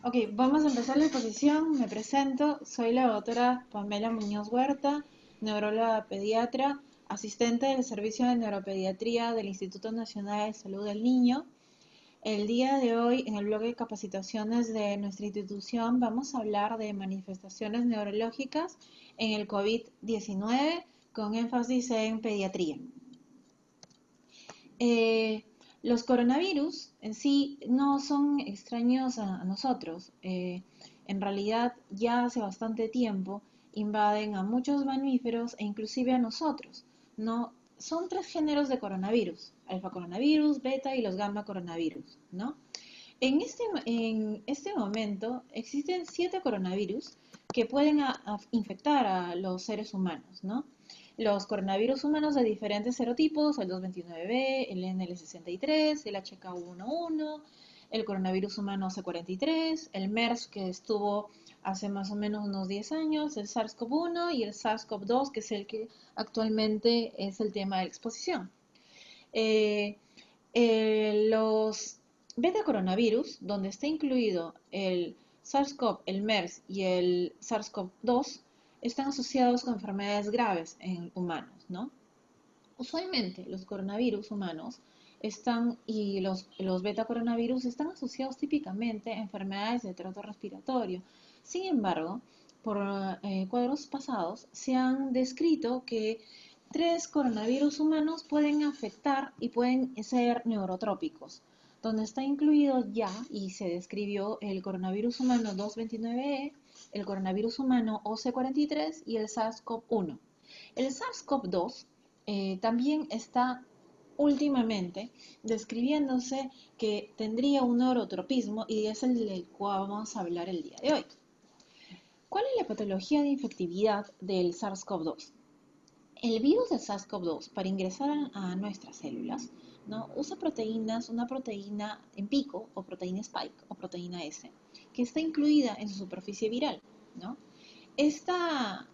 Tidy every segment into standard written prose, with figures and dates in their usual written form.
Ok, vamos a empezar la exposición. Me presento, soy la doctora Pamela Muñoz Huerta, neuróloga pediatra, asistente del Servicio de Neuropediatría del Instituto Nacional de Salud del Niño. El día de hoy, en el bloque de capacitaciones de nuestra institución, vamos a hablar de manifestaciones neurológicas en el COVID-19 con énfasis en pediatría. Eh, los coronavirus en sí no son extraños a nosotros. En realidad, ya hace bastante tiempo invaden a muchos mamíferos e inclusive a nosotros. ¿No? Son tres géneros de coronavirus: alfa coronavirus, beta y los gamma coronavirus, ¿no? En este momento existen 7 coronavirus que pueden infectar a los seres humanos, ¿no? Los coronavirus humanos de diferentes serotipos, el 229B, el NL63, el HK11, el coronavirus humano C43, el MERS que estuvo hace más o menos unos 10 años, el SARS-CoV-1 y el SARS-CoV-2, que es el que actualmente es el tema de la exposición. Eh, los beta coronavirus, donde está incluido el SARS-CoV, el MERS y el SARS-CoV-2, están asociados con enfermedades graves en humanos, ¿no? Usualmente los coronavirus humanos los beta coronavirus están asociados típicamente a enfermedades de tracto respiratorio. Sin embargo, por cuadros pasados se han descrito que 3 coronavirus humanos pueden afectar y pueden ser neurotrópicos, donde está incluido ya y se describió el coronavirus humano 229E, el coronavirus humano OC43 y el SARS-CoV-1. El SARS-CoV-2 también está últimamente describiéndose que tendría un neurotropismo y es el del cual vamos a hablar el día de hoy. ¿Cuál es la patología de infectividad del SARS-CoV-2? El virus del SARS-CoV-2, para ingresar a nuestras células, ¿no? Usa proteínas, una proteína en pico, o proteína spike, o proteína S, que está incluida en su superficie viral, ¿no? Esta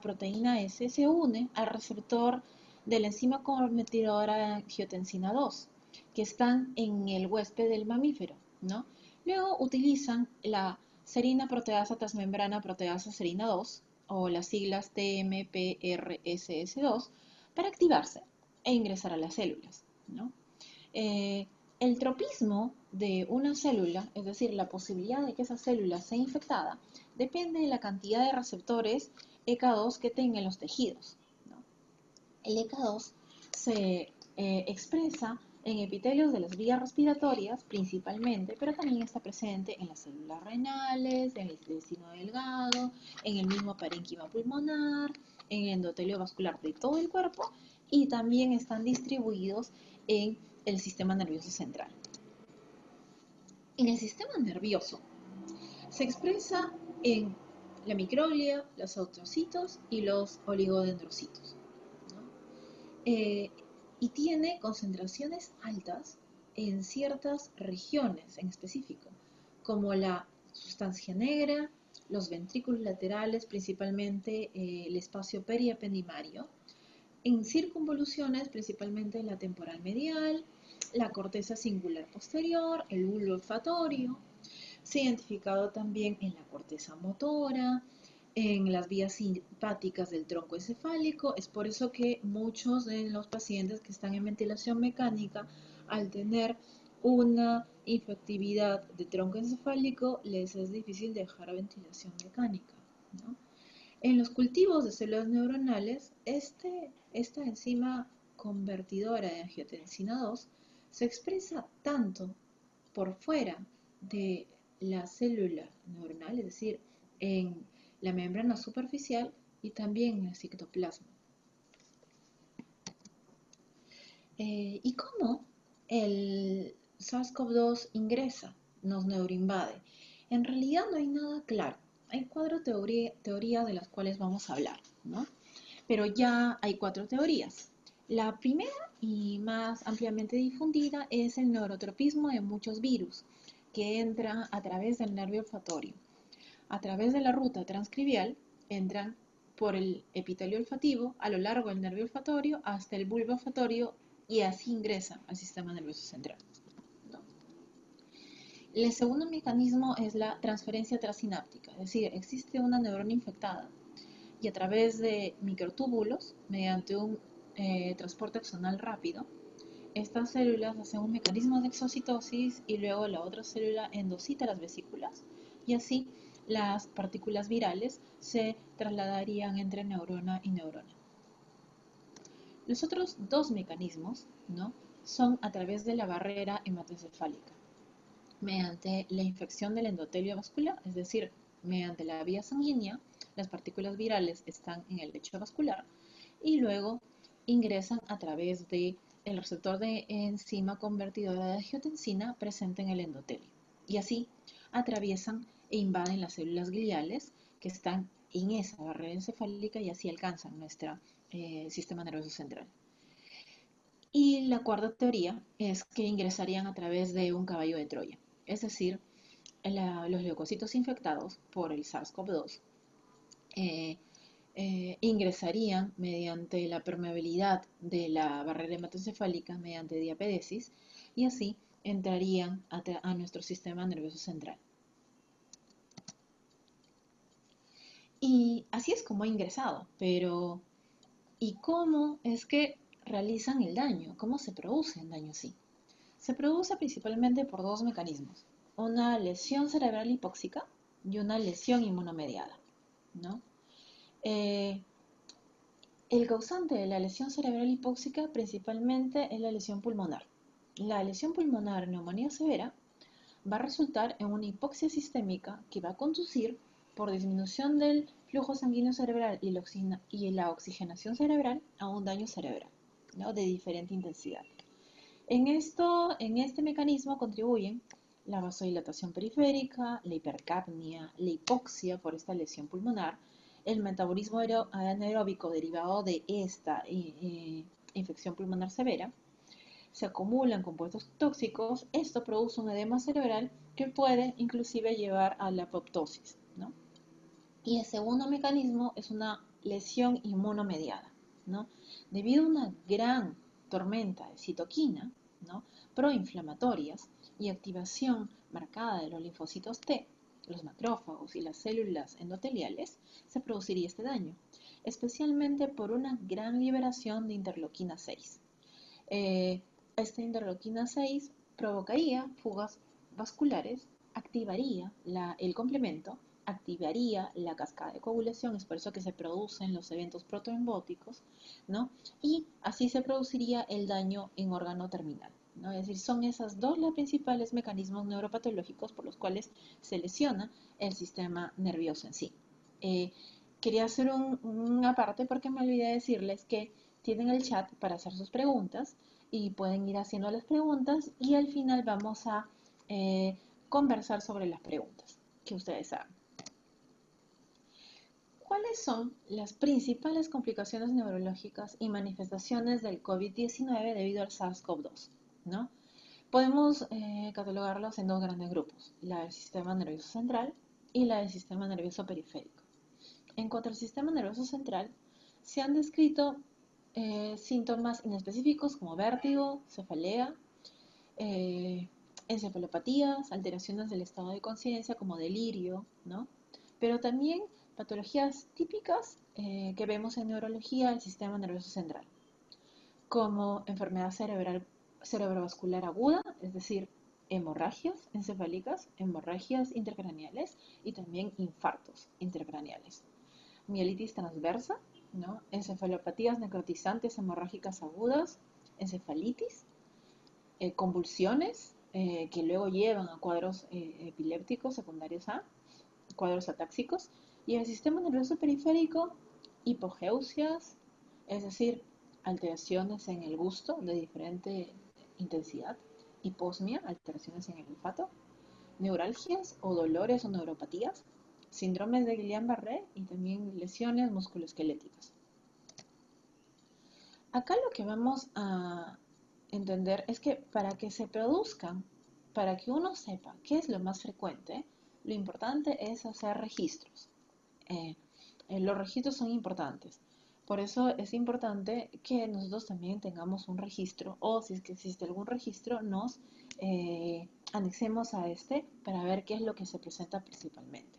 proteína S se une al receptor de la enzima convertidora angiotensina 2, que están en el huésped del mamífero, ¿no? Luego utilizan la serina proteasa transmembrana proteasa serina 2, o las siglas TMPRSS2, para activarse e ingresar a las células, ¿no? Eh, el tropismo de una célula, es decir, la posibilidad de que esa célula sea infectada, depende de la cantidad de receptores EK2 que tengan los tejidos, ¿no? El EK2 se expresa en epitelios de las vías respiratorias principalmente, pero también está presente en las células renales, en el intestino delgado, en el mismo parénquima pulmonar, en el endotelio vascular de todo el cuerpo, y también están distribuidos en el sistema nervioso central. En el sistema nervioso se expresa en la microglia, los sautrocitos y los oligodendrocitos, ¿no? Y tiene concentraciones altas en ciertas regiones en específico, como la sustancia negra, los ventrículos laterales, principalmente el espacio periapendimario, en circunvoluciones, principalmente en la temporal medial, la corteza cingular posterior, el bulbo olfatorio. Se ha identificado también en la corteza motora, en las vías simpáticas del tronco encefálico. Es por eso que muchos de los pacientes que están en ventilación mecánica, al tener una infectividad de tronco encefálico, les es difícil dejar ventilación mecánica, ¿no? En los cultivos de células neuronales, esta enzima convertidora de angiotensina 2 se expresa tanto por fuera de la célula neuronal, es decir, en la membrana superficial y también en el citoplasma. ¿Y cómo el SARS-CoV-2 ingresa, nos neuroinvade? En realidad no hay nada claro. Hay 4 teorías de las cuales vamos a hablar, ¿no? Pero ya hay 4 teorías. La primera y más ampliamente difundida es el neurotropismo de muchos virus, que entra a través del nervio olfatorio. A través de la ruta transcribial entran por el epitelio olfativo a lo largo del nervio olfatorio hasta el bulbo olfatorio y así ingresan al sistema nervioso central, ¿no? El segundo mecanismo es la transferencia transináptica, es decir, existe una neurona infectada y a través de microtúbulos, mediante un transporte axonal rápido, estas células hacen un mecanismo de exocitosis y luego la otra célula endocita las vesículas y así las partículas virales se trasladarían entre neurona y neurona. Los otros dos mecanismos, ¿no?, son a través de la barrera hematoencefálica, mediante la infección del endotelio vascular, es decir, mediante la vía sanguínea, las partículas virales están en el lecho vascular y luego ingresan a través del receptor de enzima convertidora de angiotensina presente en el endotelio. Y así atraviesan e invaden las células gliales que están en esa barrera encefálica y así alcanzan nuestro sistema nervioso central. Y la cuarta teoría es que ingresarían a través de un caballo de Troya, es decir, los leucocitos infectados por el SARS-CoV-2 ingresarían mediante la permeabilidad de la barrera hematoencefálica mediante diapedesis y así entrarían a nuestro sistema nervioso central. Y así es como ha ingresado, pero ¿y cómo es que realizan el daño? ¿Cómo se produce el daño así? Se produce principalmente por dos mecanismos, una lesión cerebral hipóxica y una lesión inmunomediada, ¿no? El causante de la lesión cerebral hipóxica principalmente es la lesión pulmonar. La lesión pulmonar en neumonía severa va a resultar en una hipoxia sistémica que va a conducir por disminución del flujo sanguíneo cerebral y la oxigenación cerebral a un daño cerebral, ¿no?, de diferente intensidad. En este mecanismo contribuyen la vasodilatación periférica, la hipercapnia, la hipoxia por esta lesión pulmonar, el metabolismo anaeróbico derivado de esta infección pulmonar severa, se acumulan compuestos tóxicos, esto produce un edema cerebral que puede inclusive llevar a la apoptosis, ¿no? Y el segundo mecanismo es una lesión inmunomediada, ¿no? Debido a una gran tormenta de citoquina, ¿no?, proinflamatorias y activación marcada de los linfocitos T, los macrófagos y las células endoteliales, se produciría este daño, especialmente por una gran liberación de interleuquina 6. Esta interleuquina 6 provocaría fugas vasculares, activaría el complemento, activaría la cascada de coagulación, es por eso que se producen los eventos protoembóticos, ¿no? Y así se produciría el daño en órgano terminal, ¿no? Es decir, son esos dos los principales mecanismos neuropatológicos por los cuales se lesiona el sistema nervioso en sí. Quería hacer una parte porque me olvidé de decirles que tienen el chat para hacer sus preguntas y pueden ir haciendo las preguntas y al final vamos a conversar sobre las preguntas que ustedes hagan. ¿Cuáles son las principales complicaciones neurológicas y manifestaciones del COVID-19 debido al SARS-CoV-2? ¿No? Podemos catalogarlos en dos grandes grupos, la del sistema nervioso central y la del sistema nervioso periférico. En cuanto al sistema nervioso central, se han descrito síntomas inespecíficos como vértigo, cefalea, encefalopatías, alteraciones del estado de conciencia como delirio, ¿no? Pero también patologías típicas que vemos en neurología del sistema nervioso central, como enfermedad cerebrovascular aguda, es decir, hemorragias encefálicas, hemorragias intracraneales y también infartos intracraneales. Mielitis transversa, ¿no?, encefalopatías necrotizantes hemorrágicas agudas, encefalitis, convulsiones que luego llevan a cuadros epilépticos secundarios a cuadros atáxicos, y el sistema nervioso periférico, hipogeusias, es decir, alteraciones en el gusto de diferente intensidad, hiposmia, alteraciones en el olfato, neuralgias o dolores o neuropatías, síndromes de Guillain-Barré y también lesiones musculoesqueléticas. Acá lo que vamos a entender es que para que se produzcan, para que uno sepa qué es lo más frecuente, lo importante es hacer registros. Los registros son importantes Por eso es importante que nosotros también tengamos un registro o si es que existe algún registro, nos anexemos a este para ver qué es lo que se presenta principalmente.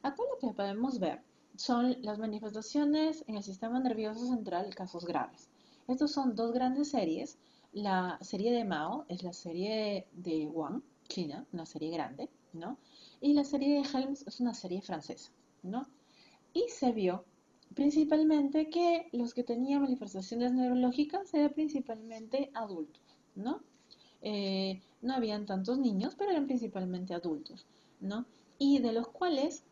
Acá lo que podemos ver son las manifestaciones en el sistema nervioso central, casos graves. Estos son dos grandes series. La serie de Mao es la serie de Wuhan, China, una serie grande, ¿no? Y la serie de Helms es una serie francesa, ¿no? Y se vio principalmente que los que tenían manifestaciones neurológicas eran principalmente adultos, ¿no? No habían tantos niños, pero eran principalmente adultos, ¿no? Y de los cuales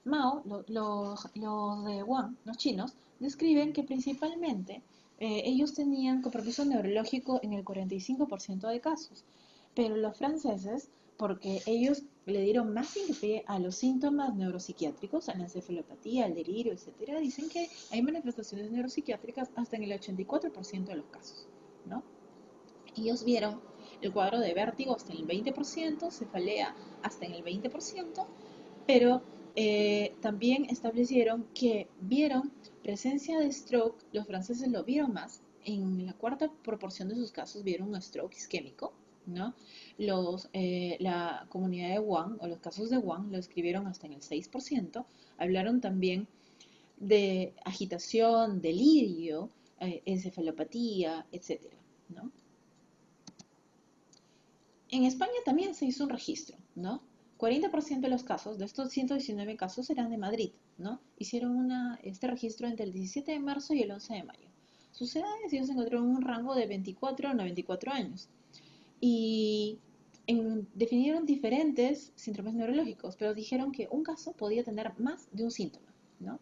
Mao, los de Wuhan, los chinos, describen que principalmente ellos tenían compromiso neurológico en el 45% de casos, pero los franceses, porque ellos le dieron más hincapié a los síntomas neuropsiquiátricos, a la encefalopatía, al delirio, etcétera, dicen que hay manifestaciones neuropsiquiátricas hasta en el 84% de los casos, ¿no? Ellos vieron el cuadro de vértigo hasta en el 20%, cefalea hasta en el 20%, pero también establecieron que vieron presencia de stroke, los franceses lo vieron más, en la cuarta proporción de sus casos vieron un stroke isquémico, ¿no? La comunidad de Wuhan, o los casos de Wuhan, lo escribieron hasta en el 6%, hablaron también de agitación, delirio, encefalopatía, etcétera, ¿no? En España también se hizo un registro, ¿no? 40% de los casos, de estos 119 casos, eran de Madrid, ¿no? Hicieron este registro entre el 17 de marzo y el 11 de mayo. Sus edades, ellos encontraron un rango de 24 a 94 años. Y definieron diferentes síndromes neurológicos, pero dijeron que un caso podía tener más de un síntoma, ¿no?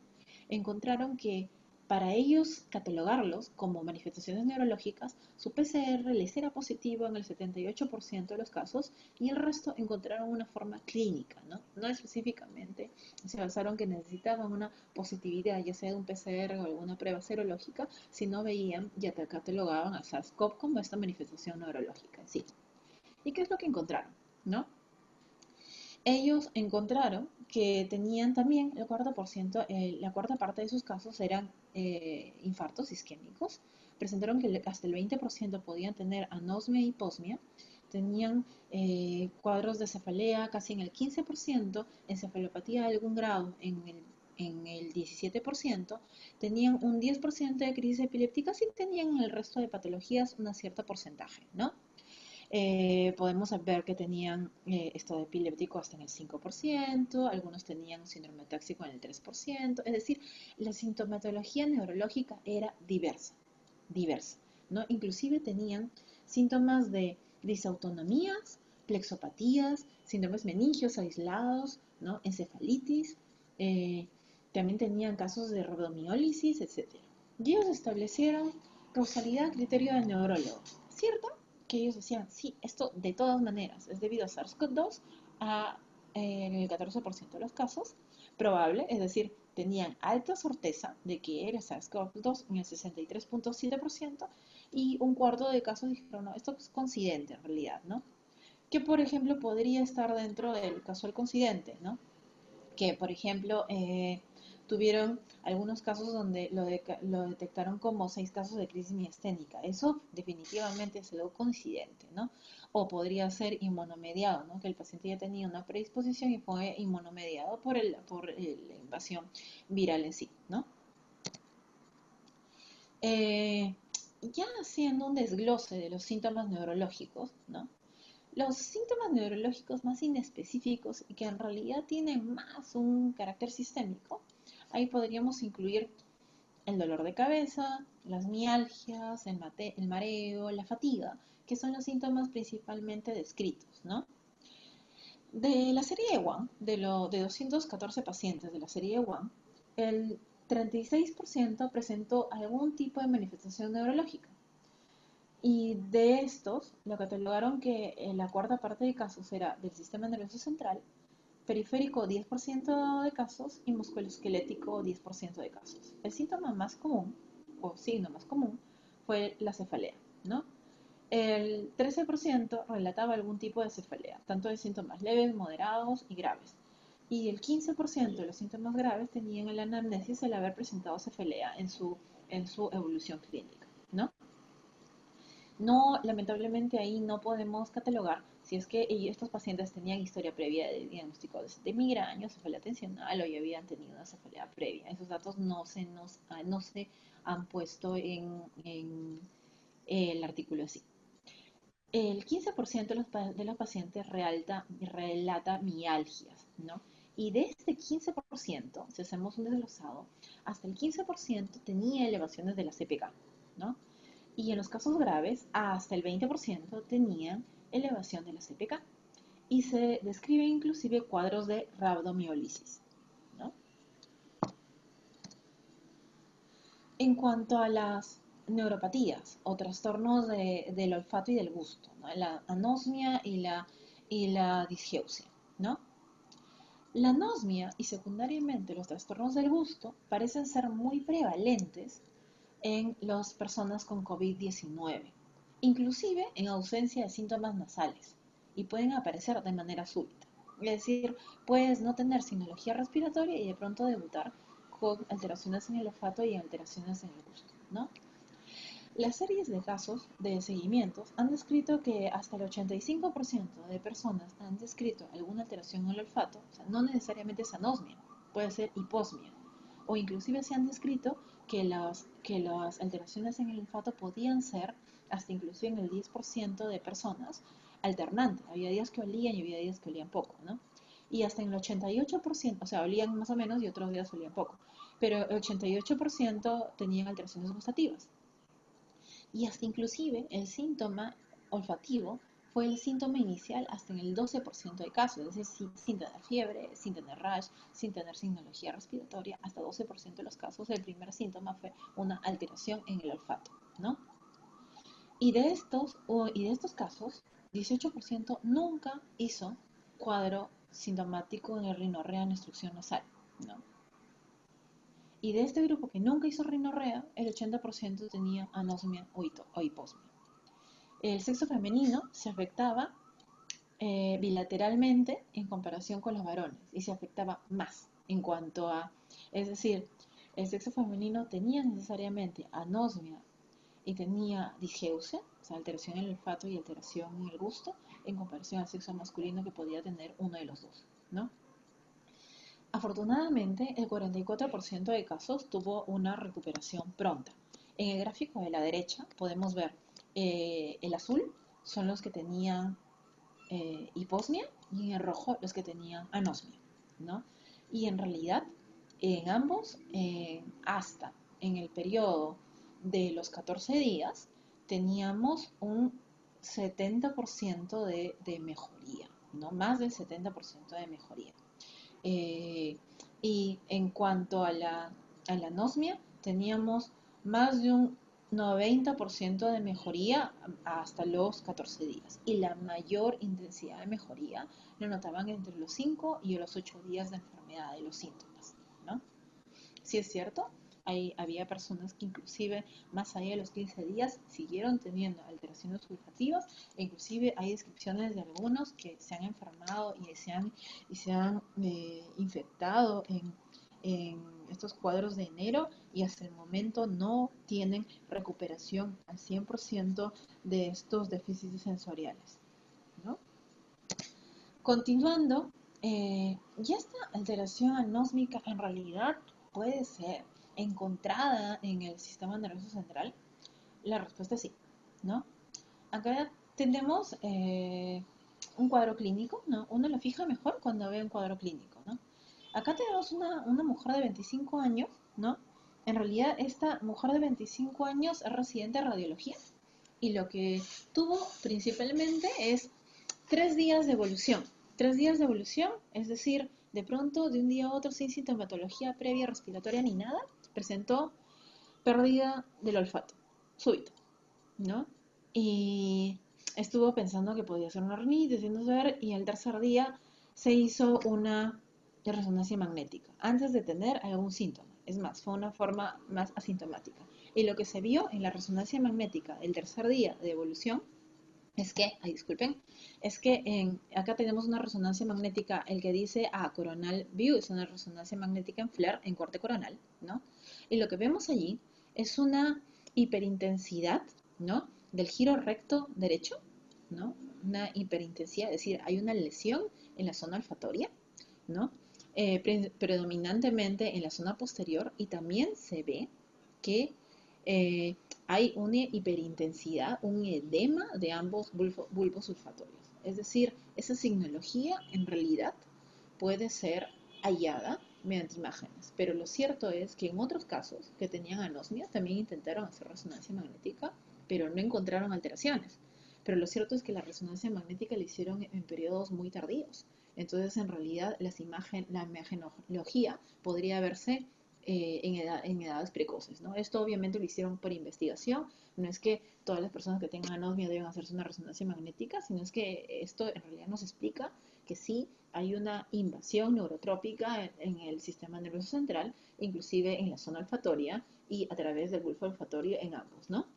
Encontraron que para ellos catalogarlos como manifestaciones neurológicas, su PCR les era positivo en el 78% de los casos y el resto encontraron una forma clínica, ¿no? No específicamente se basaron que necesitaban una positividad, ya sea de un PCR o alguna prueba serológica, sino veían y catalogaban a SARS-CoV como esta manifestación neurológica en sí. ¿Y qué es lo que encontraron? ¿No? Ellos encontraron que tenían también el 4%, la cuarta parte de sus casos eran infartos isquémicos. Presentaron que hasta el 20% podían tener anosmia y hiposmia. Tenían cuadros de cefalea casi en el 15%, encefalopatía de algún grado en el 17%, tenían un 10% de crisis epilépticas y tenían en el resto de patologías un cierto porcentaje, ¿no? Podemos ver que tenían estado epiléptico hasta en el 5%, algunos tenían síndrome táxico en el 3%, es decir, la sintomatología neurológica era diversa, ¿no? Inclusive tenían síntomas de disautonomías, plexopatías, síndromes meningios aislados, ¿no? Encefalitis, eh, también tenían casos de rhabdomiólisis, etc. Y ellos establecieron causalidad, criterio del neurólogo, ¿cierto? Que ellos decían, sí, esto de todas maneras es debido a SARS-CoV-2 en el 14% de los casos, probable, es decir, tenían alta certeza de que era SARS-CoV-2 en el 63.7% y un cuarto de casos dijeron, no, esto es coincidente en realidad, ¿no? Que por ejemplo podría estar dentro del casual coincidente, ¿no? Que, por ejemplo, tuvieron algunos casos donde lo detectaron como 6 casos de crisis miasténica. Eso definitivamente es algo coincidente, ¿no? O podría ser inmunomediado, ¿no? Que el paciente ya tenía una predisposición y fue inmunomediado por la invasión viral en sí, ¿no? Eh, ya haciendo un desglose de los síntomas neurológicos, ¿no? Los síntomas neurológicos más inespecíficos y que en realidad tienen más un carácter sistémico, ahí podríamos incluir el dolor de cabeza, las mialgias, el mareo, la fatiga, que son los síntomas principalmente descritos, ¿no? De la serie de Wuhan, de 214 pacientes de la serie de Wuhan, el 36% presentó algún tipo de manifestación neurológica. Y de estos, lo catalogaron que la cuarta parte de casos era del sistema nervioso central, periférico 10% de casos y musculoesquelético 10% de casos. El síntoma más común, o signo más común, fue la cefalea, ¿no? El 13% relataba algún tipo de cefalea, tanto de síntomas leves, moderados y graves. y el 15% de los síntomas graves tenían en la anamnesis el haber presentado cefalea en su evolución clínica, ¿no? No, lamentablemente ahí no podemos catalogar si es que estos pacientes tenían historia previa de diagnóstico de migraña, cefalea tensional o ya habían tenido una cefalea previa. Esos datos no se han puesto en el artículo en sí. El 15% de los pacientes relata mialgias, ¿no? Y de este 15%, si hacemos un desglosado, hasta el 15% tenía elevaciones de la CPK, ¿no? Y en los casos graves, hasta el 20% tenían elevación de la CPK. Y se describen inclusive cuadros de rabdomiólisis, ¿no? En cuanto a las neuropatías o trastornos del olfato y del gusto, ¿no? La anosmia y la disgeusia, ¿no? La anosmia y secundariamente los trastornos del gusto parecen ser muy prevalentes en las personas con COVID-19, inclusive en ausencia de síntomas nasales, y pueden aparecer de manera súbita. Es decir, puedes no tener sinología respiratoria y de pronto debutar con alteraciones en el olfato y alteraciones en el gusto, ¿no? Las series de casos de seguimientos han descrito que hasta el 85% de personas han descrito alguna alteración en el olfato, o sea, no necesariamente es anosmia, puede ser hiposmia, o inclusive se han descrito que las alteraciones en el olfato podían ser, hasta inclusive en el 10% de personas, alternante. Había días que olían y había días que olían poco, ¿no? Y hasta en el 88%, o sea, olían más o menos y otros días olían poco, pero el 88% tenían alteraciones gustativas. Y hasta inclusive el síntoma olfativo fue el síntoma inicial hasta en el 12% de casos, es decir, sin tener fiebre, sin tener rash, sin tener signología respiratoria, hasta 12% de los casos el primer síntoma fue una alteración en el olfato, ¿no? Y de estos casos, 18% nunca hizo cuadro sintomático en el rinorrea en obstrucción nasal, ¿no? Y de este grupo que nunca hizo rinorrea, el 80% tenía anosmia o hiposmia. El sexo femenino se afectaba bilateralmente en comparación con los varones y se afectaba más en cuanto a, es decir, el sexo femenino tenía necesariamente anosmia y tenía disgeusia, o sea, alteración en el olfato y alteración en el gusto, en comparación al sexo masculino que podía tener uno de los dos, ¿no? Afortunadamente, el 44% de casos tuvo una recuperación pronta. En el gráfico de la derecha podemos ver el azul son los que tenían hiposmia y en el rojo los que tenían anosmia, ¿no? Y en realidad, en ambos, hasta en el periodo de los 14 días, teníamos un 70% de mejoría, ¿no? Más del 70% de mejoría. Eh, y en cuanto a la anosmia, teníamos más de un 90% de mejoría hasta los 14 días. Y la mayor intensidad de mejoría lo notaban entre los 5 y los 8 días de enfermedad de los síntomas, ¿no? Sí es cierto, había personas que inclusive más allá de los 15 días siguieron teniendo alteraciones olfativas e inclusive hay descripciones de algunos que se han enfermado y se han infectado en estos cuadros de enero y hasta el momento no tienen recuperación al 100% de estos déficits sensoriales, ¿no? Continuando, ya esta alteración anósmica en realidad puede ser encontrada en el sistema nervioso central. La respuesta es sí, ¿no? Acá tenemos un cuadro clínico, ¿no? Uno lo fija mejor cuando ve un cuadro clínico, ¿no? Acá tenemos una mujer de 25 años, ¿no? En realidad esta mujer de 25 años es residente de radiología y lo que tuvo principalmente es 3 días de evolución. 3 días de evolución, es decir, de pronto, de un día a otro, sin sintomatología previa respiratoria ni nada, presentó pérdida del olfato, súbito, ¿no? Y estuvo pensando que podía ser una rinitis, haciéndose ver, y el tercer día se hizo una resonancia magnética, antes de tener algún síntoma. Es más, fue una forma más asintomática. Y lo que se vio en la resonancia magnética el tercer día de evolución es que, ay, disculpen, es que acá tenemos una resonancia magnética, el que dice coronal view, es una resonancia magnética en FLAIR, en corte coronal, ¿no? Y lo que vemos allí es una hiperintensidad, ¿no? Del giro recto derecho, ¿no? Una hiperintensidad, es decir, hay una lesión en la zona olfatoria, ¿no? Predominantemente en la zona posterior, y también se ve que eh, hay una hiperintensidad, un edema de ambos bulbos olfatorios. Es decir, esa signología en realidad puede ser hallada mediante imágenes, pero lo cierto es que en otros casos que tenían anosmia también intentaron hacer resonancia magnética, pero no encontraron alteraciones. Pero lo cierto es que la resonancia magnética la hicieron en periodos muy tardíos. Entonces, en realidad, la imagenología podría verse en edades precoces, ¿no? Esto obviamente lo hicieron por investigación, no es que todas las personas que tengan anosmia deben hacerse una resonancia magnética, sino es que esto en realidad nos explica que sí hay una invasión neurotrópica en el sistema nervioso central, inclusive en la zona olfatoria y a través del bulbo olfatorio en ambos, ¿no?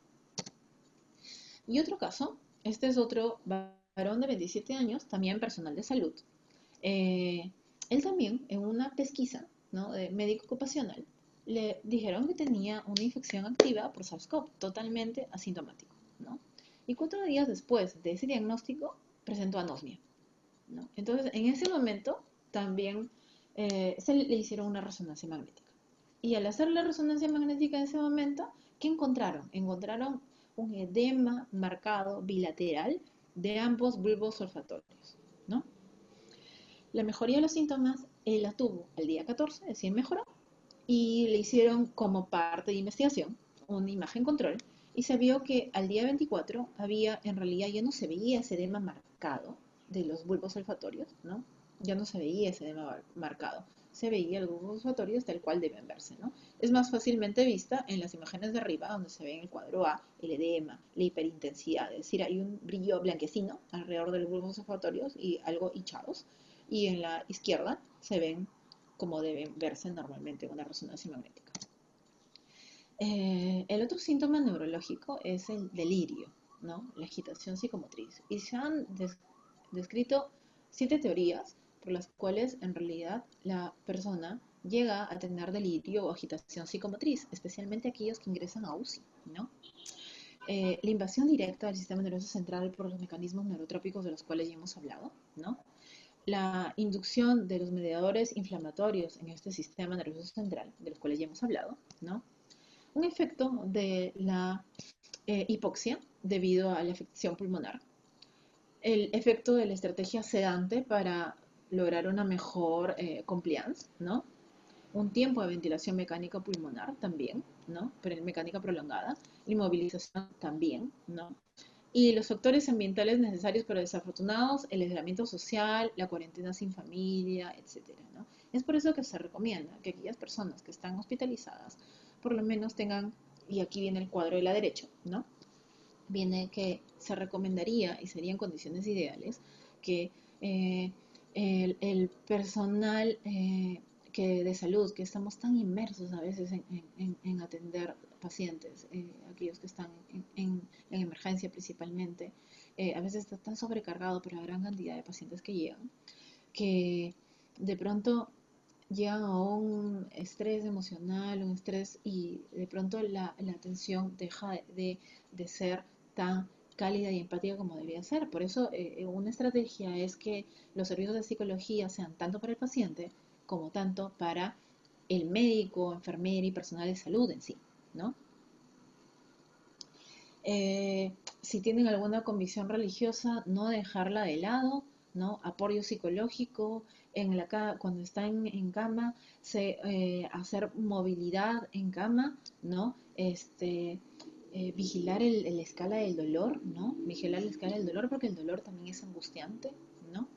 Y otro caso, este es otro varón de 27 años, también personal de salud. Eh, Él también, en una pesquisa, ¿no?, de médico ocupacional, le dijeron que tenía una infección activa por SARS-CoV, totalmente asintomático, ¿no? Y 4 días después de ese diagnóstico, presentó anosmia, ¿no? Entonces, en ese momento, también se le hicieron una resonancia magnética. Y al hacer la resonancia magnética en ese momento, ¿qué encontraron? Encontraron un edema marcado bilateral de ambos bulbos olfatorios, ¿no? La mejoría de los síntomas él la tuvo al día 14, es decir, mejoró, y le hicieron como parte de investigación una imagen control, y se vio que al día 24 había, en realidad ya no se veía ese edema marcado de los bulbos olfatorios, ¿no? Ya no se veía ese edema marcado, se veía los bulbos olfatorios tal cual deben verse, ¿no? Es más fácilmente vista en las imágenes de arriba, donde se ve en el cuadro A el edema, la hiperintensidad, es decir, hay un brillo blanquecino alrededor de los bulbos olfatorios y algo hinchados, y en la izquierda se ven como deben verse normalmente en una resonancia magnética. El otro síntoma neurológico es el delirio, ¿no? La agitación psicomotriz. Y se han descrito 7 teorías por las cuales en realidad la persona llega a tener delirio o agitación psicomotriz, especialmente aquellos que ingresan a UCI, ¿no? La invasión directa del sistema nervioso central por los mecanismos neurotrópicos de los cuales ya hemos hablado, ¿no? La inducción de los mediadores inflamatorios en este sistema nervioso central, de los cuales ya hemos hablado, ¿no? Un efecto de la hipoxia debido a la afección pulmonar, el efecto de la estrategia sedante para lograr una mejor compliance, ¿no? Un tiempo de ventilación mecánica pulmonar también, ¿no? Pero mecánica prolongada, inmovilización también, ¿no? Y los factores ambientales necesarios para desafortunados, el aislamiento social, la cuarentena sin familia, etcétera, ¿no? Es por eso que se recomienda que aquellas personas que están hospitalizadas por lo menos tengan, y aquí viene el cuadro de la derecha, ¿no? Viene que se recomendaría, y serían condiciones ideales, que el personal de salud, que estamos tan inmersos a veces en atender pacientes, aquellos que están en emergencia principalmente, a veces está tan sobrecargado por la gran cantidad de pacientes que llegan, que de pronto llegan a un estrés emocional, un estrés, y de pronto la atención deja de ser tan cálida y empática como debía ser. Por eso una estrategia es que los servicios de psicología sean tanto para el paciente como tanto para el médico, enfermera y personal de salud en sí, ¿no? Si tienen alguna convicción religiosa, no dejarla de lado, ¿no? Apoyo psicológico, cuando están en cama, hacer movilidad en cama, ¿no? Vigilar la escala del dolor, ¿no? Vigilar la escala del dolor porque el dolor también es angustiante, ¿no?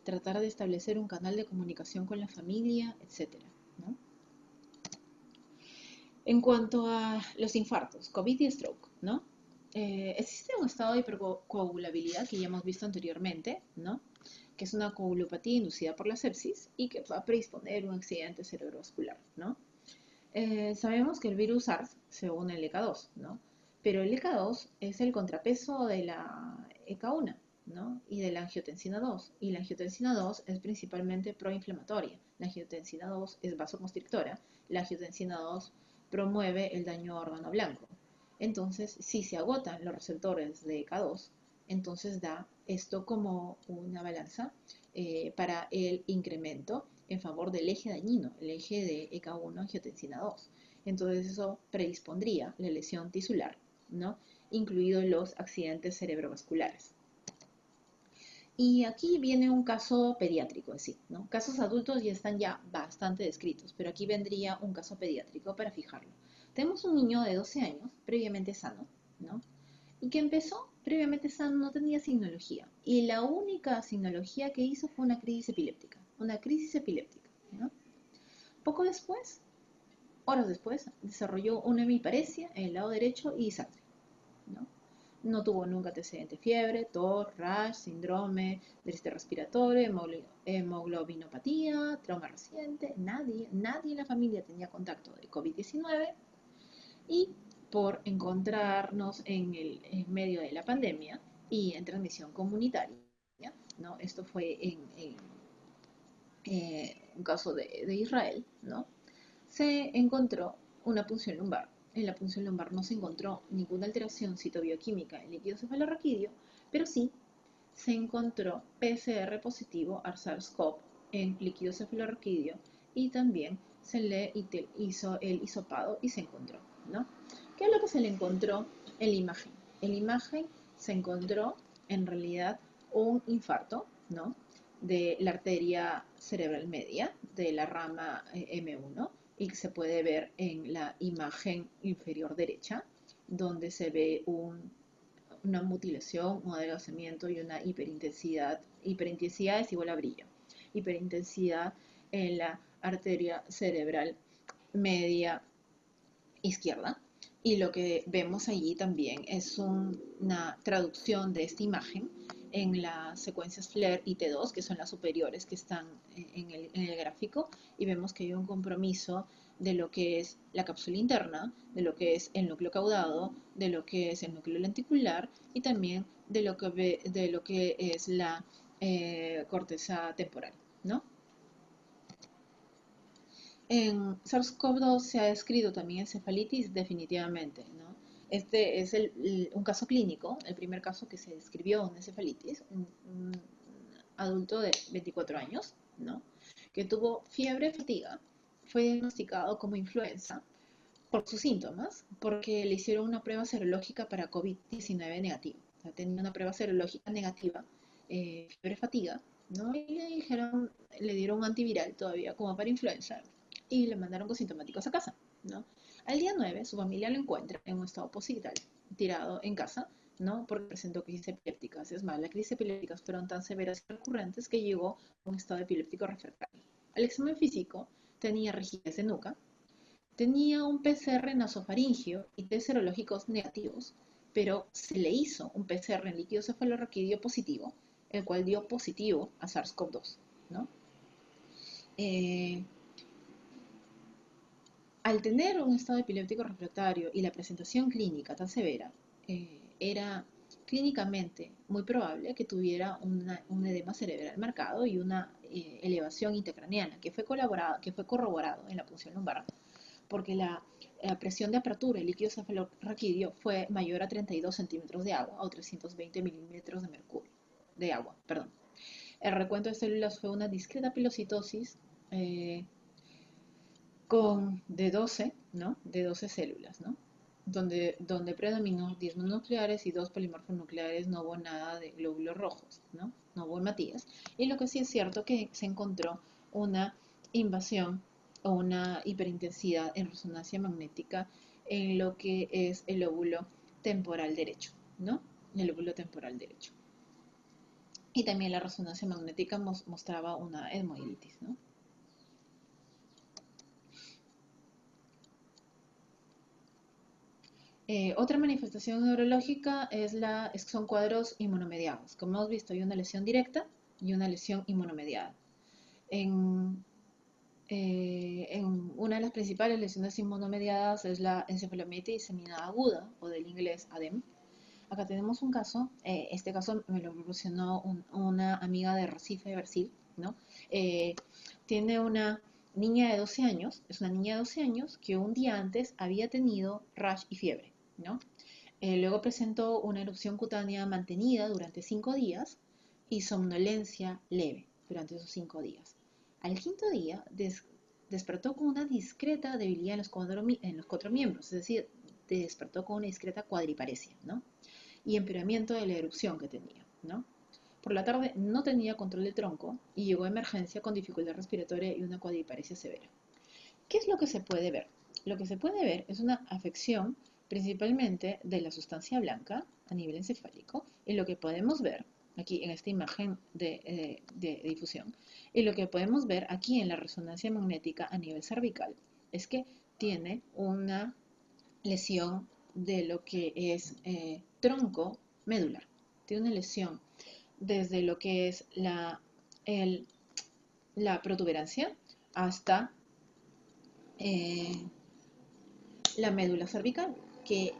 Tratar de establecer un canal de comunicación con la familia, etcétera, ¿no? En cuanto a los infartos, COVID y stroke, ¿no? Existe un estado de hipercoagulabilidad que ya hemos visto anteriormente, ¿no? Que es una coagulopatía inducida por la sepsis y que va a predisponer un accidente cerebrovascular, ¿no? Sabemos que el virus SARS se une al ECA2, ¿no? pero el ECA2 es el contrapeso de la ECA1, ¿no? Y de la angiotensina 2. Y la angiotensina 2 es principalmente proinflamatoria. La angiotensina 2 es vasoconstrictora. La angiotensina 2 promueve el daño a órgano blanco. Entonces, si se agotan los receptores de ECA2, entonces da esto como una balanza para el incremento en favor del eje dañino, el eje de ECA1 angiotensina 2. Entonces eso predispondría la lesión tisular, ¿no? Incluidos los accidentes cerebrovasculares. Y aquí viene un caso pediátrico en sí, ¿no? Casos adultos ya están ya bastante descritos, pero aquí vendría un caso pediátrico para fijarlo. Tenemos un niño de 12 años, previamente sano, ¿no? Y que empezó previamente sano, no tenía signología. Y la única signología que hizo fue una crisis epiléptica, ¿no? Poco después, horas después, desarrolló una hemiparesia en el lado derecho y sangre, ¿no? No tuvo nunca antecedente fiebre, tos, rash, síndrome déficit respiratorio, hemoglobinopatía, trauma reciente. Nadie en la familia tenía contacto de COVID-19 y por encontrarnos en medio de la pandemia y en transmisión comunitaria, ¿no? Esto fue en un caso de Israel, ¿no? Se encontró una punción lumbar. En la punción lumbar no se encontró ninguna alteración citobioquímica en líquido cefalorraquídeo, pero sí se encontró PCR positivo a SARS-CoV en líquido cefalorraquídeo y también se le hizo el hisopado y se encontró, ¿no? ¿Qué es lo que se le encontró en la imagen? En la imagen se encontró en realidad un infarto, ¿no? De la arteria cerebral media, de la rama M1, y se puede ver en la imagen inferior derecha, donde se ve una mutilación, un adelgazamiento y una hiperintensidad. Hiperintensidad es igual a brillo. Hiperintensidad en la arteria cerebral media izquierda. Y lo que vemos allí también es una traducción de esta imagen en las secuencias FLAIR y T2, que son las superiores que están en el gráfico, y vemos que hay un compromiso de lo que es la cápsula interna, de lo que es el núcleo caudado, de lo que es el núcleo lenticular y también de lo que es la corteza temporal, ¿no? En SARS-CoV-2 se ha descrito también encefalitis definitivamente, ¿no? Este es un caso clínico, el primer caso que se describió en encefalitis, un adulto de 24 años, ¿no? Que tuvo fiebre, fatiga, fue diagnosticado como influenza por sus síntomas, porque le hicieron una prueba serológica para COVID-19 negativa. O sea, tenía una prueba serológica negativa, fiebre, fatiga, ¿no? Y le dieron un antiviral todavía como para influenza y le mandaron con sintomáticos a casa, ¿no? Al día 9, su familia lo encuentra en un estado positivo, tirado en casa, ¿no? Porque presentó crisis epilépticas. Es más, las crisis epilépticas fueron tan severas y recurrentes que llegó a un estado epiléptico refractario. Al examen físico tenía rigidez de nuca, tenía un PCR nasofaringio y test serológicos negativos, pero se le hizo un PCR en líquido cefalorraquídeo positivo, el cual dio positivo a SARS-CoV-2, ¿no? Eh, Al tener un estado epiléptico refractario y la presentación clínica tan severa, era clínicamente muy probable que tuviera un edema cerebral marcado y una elevación intracraneana, que fue corroborado en la punción lumbar, porque la presión de apertura del líquido cefalorraquídeo fue mayor a 32 centímetros de agua o 320 milímetros de mercurio, de agua, perdón. El recuento de células fue una discreta pilocitosis de 12, ¿no? De 12 células, ¿no? Donde predominó 10 mononucleares y 2 polimorfos nucleares, no hubo nada de glóbulos rojos, ¿no? No hubo hematías. Y lo que sí es cierto que se encontró una invasión o una hiperintensidad en resonancia magnética en lo que es el lóbulo temporal derecho, ¿no? El lóbulo temporal derecho. Y también la resonancia magnética mostraba una etmoiditis, ¿no? Otra manifestación neurológica son cuadros inmunomediados. Como hemos visto, hay una lesión directa y una lesión inmunomediada. En Una de las principales lesiones inmunomediadas es la encefalomielitis diseminada aguda, o del inglés ADEM. Acá tenemos un caso, este caso me lo proporcionó una amiga de Recife, Brasil, ¿no? Tiene una niña de 12 años, es una niña de 12 años que un día antes había tenido rash y fiebre, ¿no? Luego presentó una erupción cutánea mantenida durante 5 días y somnolencia leve durante esos 5 días. Al quinto día despertó con una discreta debilidad en los cuatro miembros, es decir, despertó con una discreta cuadriparesia, ¿no? Y empeoramiento de la erupción que tenía, ¿no? Por la tarde no tenía control de tronco y llegó a emergencia con dificultad respiratoria y una cuadriparesia severa. ¿Qué es lo que se puede ver? Lo que se puede ver es una afección principalmente de la sustancia blanca a nivel encefálico, y lo que podemos ver aquí en esta imagen de difusión, y lo que podemos ver aquí en la resonancia magnética a nivel cervical es que tiene una lesión de lo que es tronco medular. Tiene una lesión desde lo que es la protuberancia hasta eh, la médula cervical, que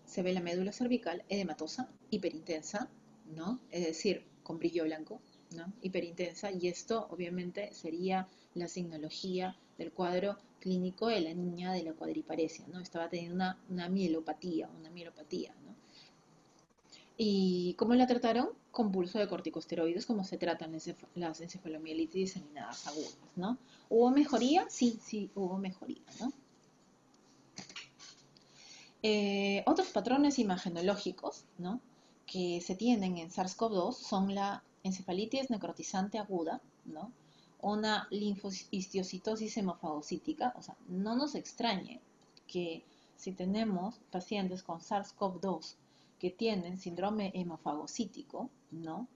se ve la médula cervical edematosa, hiperintensa, ¿no? Es decir, con brillo blanco, ¿no? Hiperintensa, y esto obviamente sería la signología del cuadro clínico de la niña de la cuadriparesia, ¿no? Estaba teniendo una mielopatía, ¿no? ¿Y cómo la trataron? Con pulso de corticosteroides, como se tratan las encefalomielitis diseminadas agudas, ¿no? ¿Hubo mejoría? Sí, sí, hubo mejoría, ¿no? Otros patrones imagenológicos, ¿no?, que se tienen en SARS-CoV-2 son la encefalitis necrotizante aguda, ¿no?, una linfohistiocytosis hemofagocítica. O sea, no nos extrañe que si tenemos pacientes con SARS-CoV-2 que tienen síndrome hemofagocítico, ¿no?,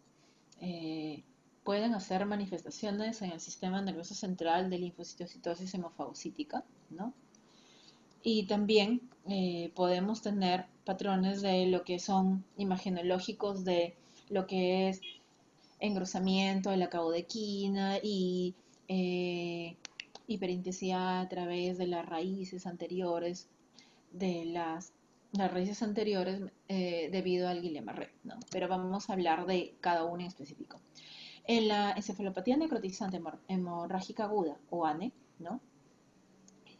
pueden hacer manifestaciones en el sistema nervioso central de linfocitocitosis hemofagocítica, ¿no? Y también podemos tener patrones de lo que son imagenológicos de lo que es engrosamiento de la caudequina y hiperintensidad a través de las raíces anteriores de las raíces anteriores debido al Guillain-Barré, ¿no? Pero vamos a hablar de cada uno en específico. En la encefalopatía necrotizante hemorrágica aguda, o ANE, ¿no?,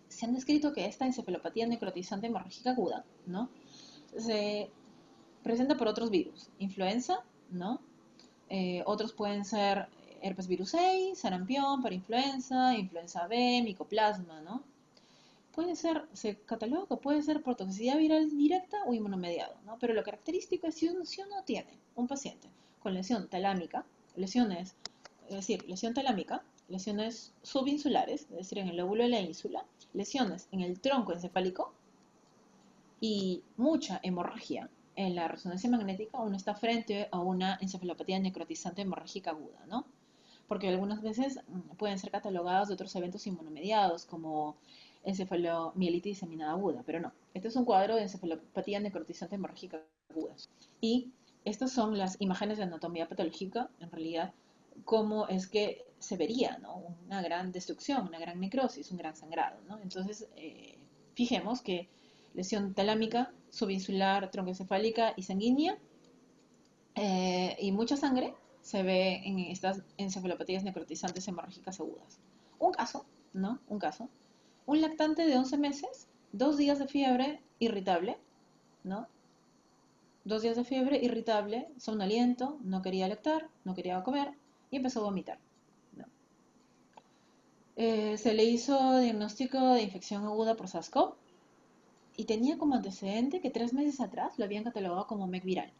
se han descrito que esta encefalopatía necrotizante hemorrágica aguda, ¿no?, se presenta por otros virus, influenza, ¿no? Otros pueden ser herpes virus 6, sarampión, parainfluenza, influenza B, micoplasma, ¿no? Puede ser, se cataloga que puede ser por toxicidad viral directa o inmunomediado, ¿no? Pero lo característico es si uno tiene un paciente con lesión talámica, lesiones, es decir, lesión talámica, lesiones subinsulares, es decir, en el lóbulo de la ínsula, lesiones en el tronco encefálico y mucha hemorragia en la resonancia magnética, uno está frente a una encefalopatía necrotizante hemorrágica aguda, ¿no? Porque algunas veces pueden ser catalogados de otros eventos inmunomediados, como encefalomielitis diseminada aguda, pero no. Este es un cuadro de encefalopatía necrotizante hemorrágica aguda. Y estas son las imágenes de anatomía patológica, en realidad, cómo es que se vería, ¿no?, una gran destrucción, una gran necrosis, un gran sangrado, ¿no? Entonces, fijemos que lesión talámica, subinsular, troncoencefálica y sanguínea, y mucha sangre se ve en estas encefalopatías necrotizantes hemorrágicas agudas. Un caso, ¿no? Un caso. Un lactante de 11 meses, 2 días de fiebre irritable, ¿no? 2 días de fiebre irritable, somnoliento, no quería lactar, no quería comer y empezó a vomitar, ¿no? Se le hizo diagnóstico de infección aguda por SARS-CoV y tenía como antecedente que 3 meses atrás lo habían catalogado como MEC viral,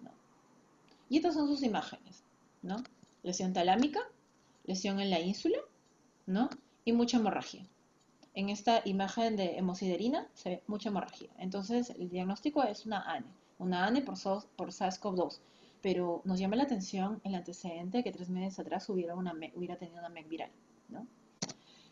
¿no? Y estas son sus imágenes, ¿no? Lesión talámica, lesión en la ínsula, ¿no?, y mucha hemorragia. En esta imagen de hemosiderina se ve mucha hemorragia. Entonces, el diagnóstico es una ANE por SARS-CoV-2. Pero nos llama la atención el antecedente de que 3 meses atrás hubiera tenido una MEC viral, ¿no?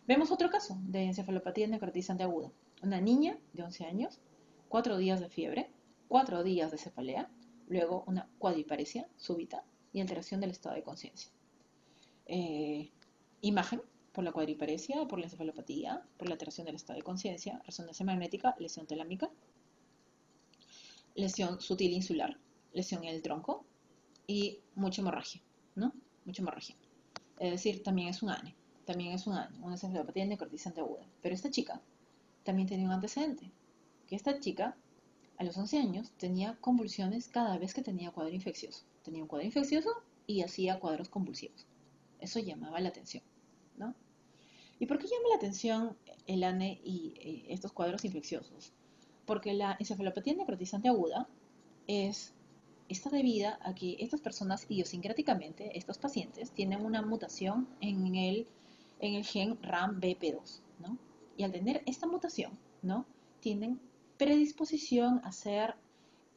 Vemos otro caso de encefalopatía necrotizante aguda. Una niña de 11 años, 4 días de fiebre, 4 días de cefalea, luego una cuadriparesia súbita y alteración del estado de conciencia. Imagen por la cuadriparesia, por la encefalopatía, por la alteración del estado de conciencia, resonancia magnética, lesión telámica, lesión sutil insular, lesión en el tronco y mucha hemorragia, ¿no? Mucha hemorragia. Es decir, también es un ANE, una encefalopatía necrotizante aguda. Pero esta chica también tenía un antecedente, que esta chica a los 11 años tenía convulsiones cada vez que tenía cuadro infeccioso. Tenía un cuadro infeccioso y hacía cuadros convulsivos. Eso llamaba la atención, ¿no? ¿Y por qué llama la atención el ANE y estos cuadros infecciosos? Porque la encefalopatía necrotizante aguda está debida a que estas personas, idiosincráticamente, estos pacientes, tienen una mutación en el gen RAM-BP2, ¿no? Y al tener esta mutación, ¿no? Tienen predisposición a ser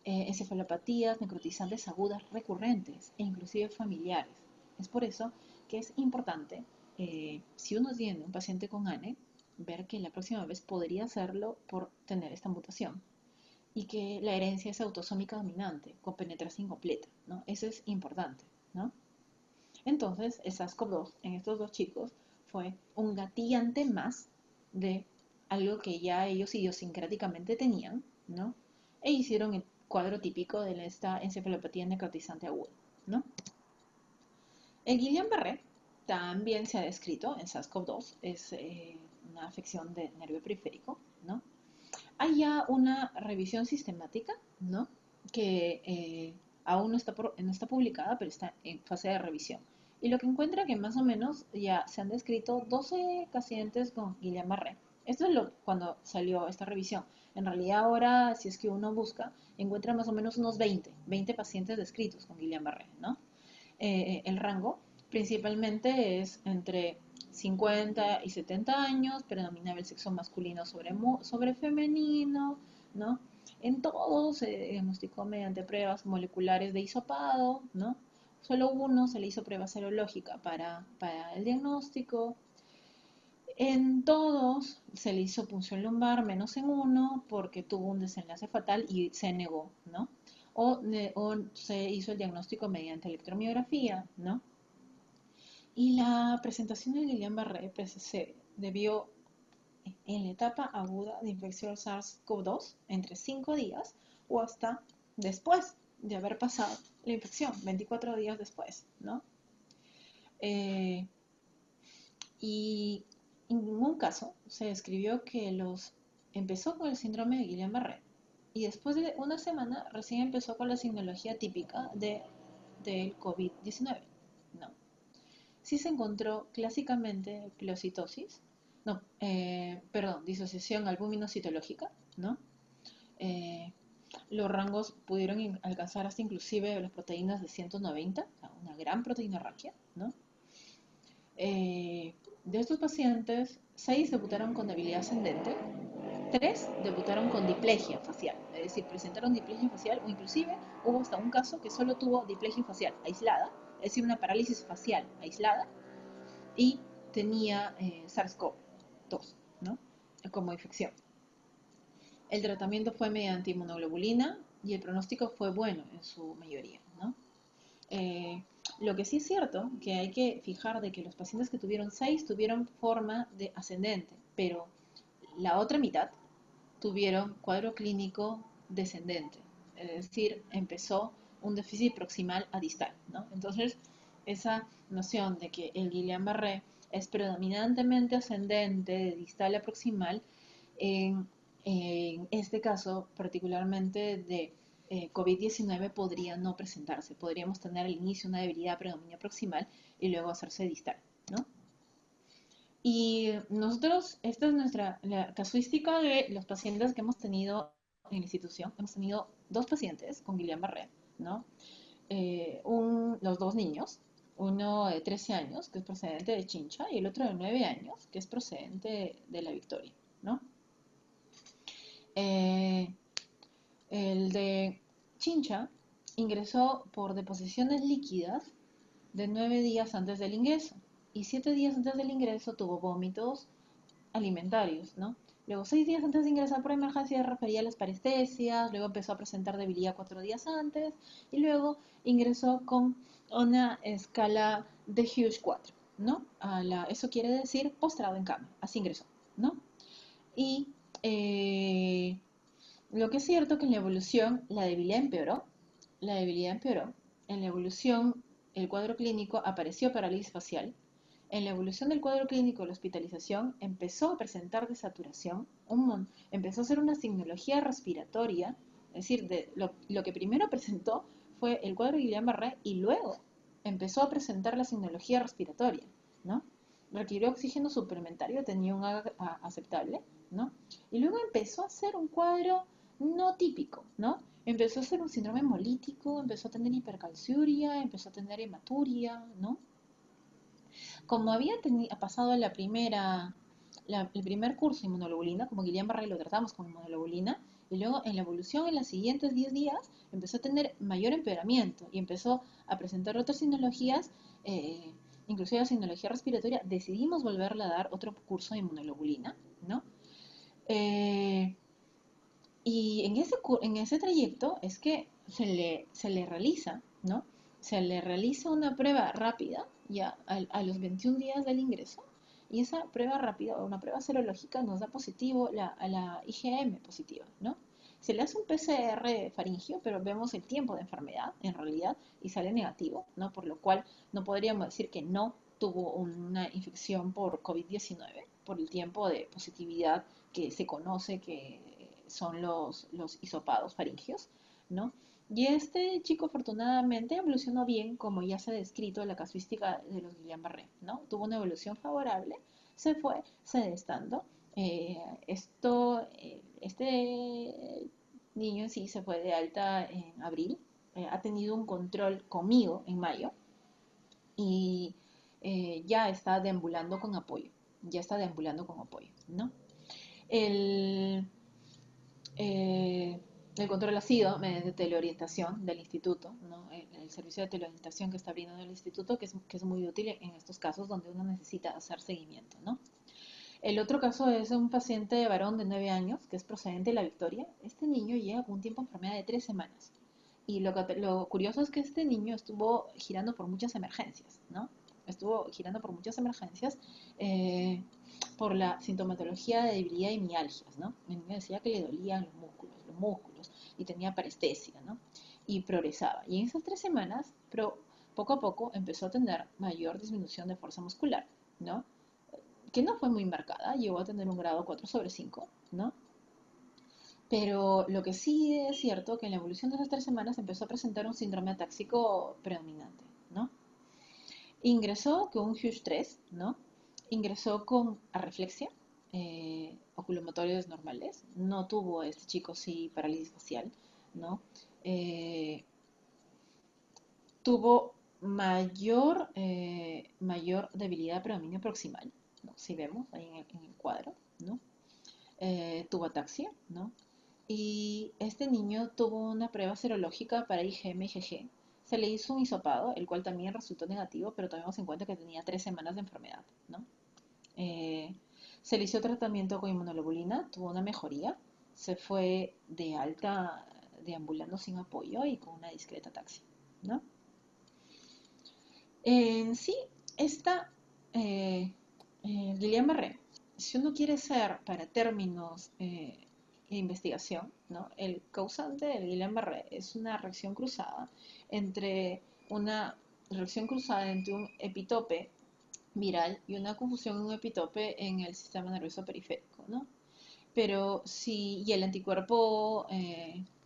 encefalopatías necrotizantes agudas recurrentes e inclusive familiares. Es por eso que es importante, si uno tiene un paciente con ANE, ver que la próxima vez podría hacerlo por tener esta mutación y que la herencia es autosómica dominante, con penetración completa, ¿no? Eso es importante, ¿no? Entonces, el SARS-CoV-2 en estos dos chicos fue un gatillante más de algo que ya ellos idiosincráticamente tenían, ¿no? E hicieron el cuadro típico de esta encefalopatía necrotizante aguda, ¿no? El Guillain-Barré también se ha descrito en SARS-CoV-2, es una afección de nervio periférico, ¿no? Hay ya una revisión sistemática, ¿no? Que aún no está publicada, pero está en fase de revisión. Y lo que encuentra que más o menos ya se han descrito 12 pacientes con Guillain-Barré. Esto es cuando salió esta revisión. En realidad ahora, si es que uno busca, encuentra más o menos unos 20 pacientes descritos con Guillain-Barré, ¿no? El rango principalmente es entre 50 y 70 años, predominaba el sexo masculino sobre femenino, ¿no? En todos se diagnosticó mediante pruebas moleculares de hisopado, ¿no? Solo uno se le hizo prueba serológica para el diagnóstico. En todos se le hizo punción lumbar, menos en uno, porque tuvo un desenlace fatal y se negó, ¿no? O se hizo el diagnóstico mediante electromiografía, ¿no? Y la presentación de Guillain-Barré pues, se debió en la etapa aguda de infección SARS-CoV-2 entre 5 días o hasta después de haber pasado la infección, 24 días después, ¿no? Eh, y en ningún caso se describió que empezó con el síndrome de Guillain-Barré y después de una semana recién empezó con la signología típica del COVID-19, ¿no? Sí se encontró clásicamente pilocitosis, no, perdón, disociación albuminocitológica, ¿no? Eh, los rangos pudieron alcanzar hasta inclusive las proteínas de 190, o sea, una gran proteína raquia, ¿no? De estos pacientes, 6 debutaron con debilidad ascendente, 3 debutaron con diplegia facial, es decir, presentaron diplegia facial o inclusive hubo hasta un caso que solo tuvo diplegia facial aislada, es decir, una parálisis facial aislada, y tenía SARS-CoV-2, ¿no? Como infección. El tratamiento fue mediante inmunoglobulina y el pronóstico fue bueno en su mayoría, ¿no? Lo que sí es cierto, que hay que fijar de que los pacientes que tuvieron 6 tuvieron forma de ascendente, pero la otra mitad tuvieron cuadro clínico descendente, es decir, empezó un déficit proximal a distal, ¿no? Entonces, esa noción de que el Guillain-Barré es predominantemente ascendente de distal a proximal, en este caso particularmente de COVID-19 podría no presentarse, podríamos tener al inicio una debilidad predominio proximal y luego hacerse distal, ¿no? Y nosotros, esta es la casuística de los pacientes que hemos tenido en la institución. Hemos tenido 2 pacientes con Guillain-Barré, ¿no? Los 2 niños, uno de 13 años, que es procedente de Chincha, y el otro de 9 años, que es procedente de La Victoria, ¿no? Eh, el de Chincha ingresó por deposiciones líquidas de 9 días antes del ingreso, y 7 días antes del ingreso tuvo vómitos alimentarios, ¿no? Luego, 6 días antes de ingresar por emergencia, refería a las parestesias, luego empezó a presentar debilidad 4 días antes, y luego ingresó con una escala de Hughes 4, ¿no? Eso quiere decir postrado en cama, así ingresó, ¿no? Y lo que es cierto que en la evolución la debilidad empeoró, la debilidad empeoró. En la evolución el cuadro clínico apareció parálisis facial. En la evolución del cuadro clínico la hospitalización empezó a presentar desaturación, empezó a ser una signología respiratoria, es decir, lo que primero presentó fue el cuadro de Guillain-Barré y luego empezó a presentar la signología respiratoria, ¿no? Requirió oxígeno suplementario, tenía un aceptable, ¿no? Y luego empezó a ser un cuadro no típico, ¿no? Empezó a ser un síndrome hemolítico, empezó a tener hipercalciuria, empezó a tener hematuria, ¿no? Como había pasado el primer curso de inmunoglobulina, como Guillain-Barré lo tratamos con inmunoglobulina, y luego en la evolución en los siguientes 10 días empezó a tener mayor empeoramiento y empezó a presentar otras sinologías, inclusive la sinología respiratoria, decidimos volverle a dar otro curso de inmunoglobulina, ¿no? Eh, y en ese trayecto es que se le realiza, ¿no? Se le realiza una prueba rápida ya los 21 días del ingreso y esa prueba rápida o una prueba serológica nos da positivo a la IgM positiva, ¿no? Se le hace un PCR faringio, pero vemos el tiempo de enfermedad en realidad y sale negativo, ¿no? Por lo cual no podríamos decir que no tuvo una infección por COVID-19 por el tiempo de positividad que se conoce que son los hisopados faringios, ¿no? Y este chico afortunadamente evolucionó bien, como ya se ha descrito en la casuística de los Guillain-Barré, ¿no? Tuvo una evolución favorable, se fue sedestando. Este niño en sí se fue de alta en abril, ha tenido un control conmigo en mayo y ya está deambulando con apoyo, ya está deambulando con apoyo, ¿no? El, eh, el control ha sido mediante teleorientación del instituto, ¿no? El servicio de teleorientación que está abriendo el instituto, que es muy útil en estos casos donde uno necesita hacer seguimiento, ¿no? El otro caso es un paciente varón de 9 años que es procedente de La Victoria. Este niño llega con un tiempo de enfermedad de 3 semanas. Y lo curioso es que este niño estuvo girando por muchas emergencias, ¿no? Estuvo girando por muchas emergencias por la sintomatología de debilidad y mialgias, ¿no? El niño decía que le dolían los músculos, y tenía parestesia, ¿no? Y progresaba. Y en esas 3 semanas, pero poco a poco empezó a tener mayor disminución de fuerza muscular, ¿no? Que no fue muy marcada, llegó a tener un grado 4/5, ¿no? Pero lo que sí es cierto que en la evolución de esas 3 semanas empezó a presentar un síndrome atáxico predominante, ¿no? Ingresó con un Hughes 3, ¿no? Ingresó con arreflexia, oculomotorios normales. No tuvo este chico sí parálisis facial, ¿no? Eh, tuvo mayor debilidad de predominio proximal, ¿no? Si vemos ahí en el cuadro, ¿no? Tuvo ataxia, ¿no? Y este niño tuvo una prueba serológica para IgM y IgG. Se le hizo un hisopado, el cual también resultó negativo, pero tomemos en cuenta que tenía 3 semanas de enfermedad, ¿no? Eh, se le hizo tratamiento con inmunoglobulina, tuvo una mejoría, se fue de alta deambulando sin apoyo y con una discreta ataxia, ¿no? En sí, esta Guillain-Barré, si uno quiere ser para términos de investigación, ¿no? El causante del Guillain-Barré es una reacción cruzada entre un epitope viral y una confusión en un epitope en el sistema nervioso periférico, ¿no? Y el anticuerpo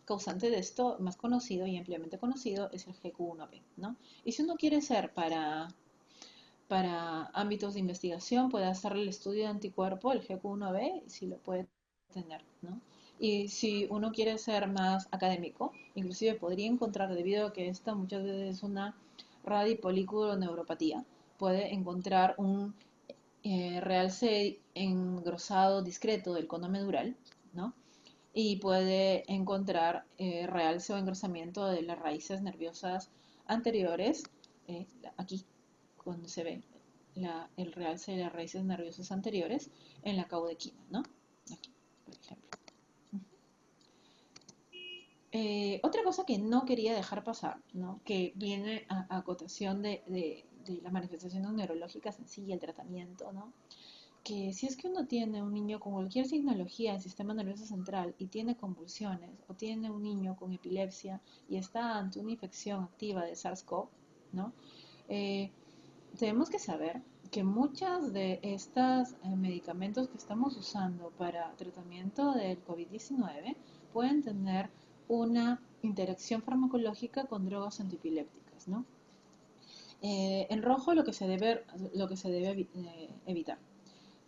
causante de esto, más conocido y ampliamente conocido, es el GQ1B, ¿no? Y si uno quiere ser para ámbitos de investigación, puede hacer el estudio de anticuerpo, el GQ1B, y si lo puede tener, ¿no? Y si uno quiere ser más académico, inclusive podría encontrar, debido a que esta muchas veces es una radipolículo-neuropatía, puede encontrar un realce engrosado discreto del cono medural, ¿no? Y puede encontrar realce o engrosamiento de las raíces nerviosas anteriores, aquí, cuando se ve el realce de las raíces nerviosas anteriores en la caudequina, ¿no? Aquí, por ejemplo. Otra cosa que no quería dejar pasar, ¿no? Que viene a cotación de las manifestaciones neurológicas en sí y el tratamiento, ¿no? Que si es que uno tiene un niño con cualquier signología del sistema nervioso central y tiene convulsiones, o tiene un niño con epilepsia y está ante una infección activa de SARS-CoV, ¿no? Eh, Tenemos que saber que muchos de estos medicamentos que estamos usando para tratamiento del COVID-19 pueden tener una interacción farmacológica con drogas antiepilépticas, ¿no? En rojo lo que se debe evitar.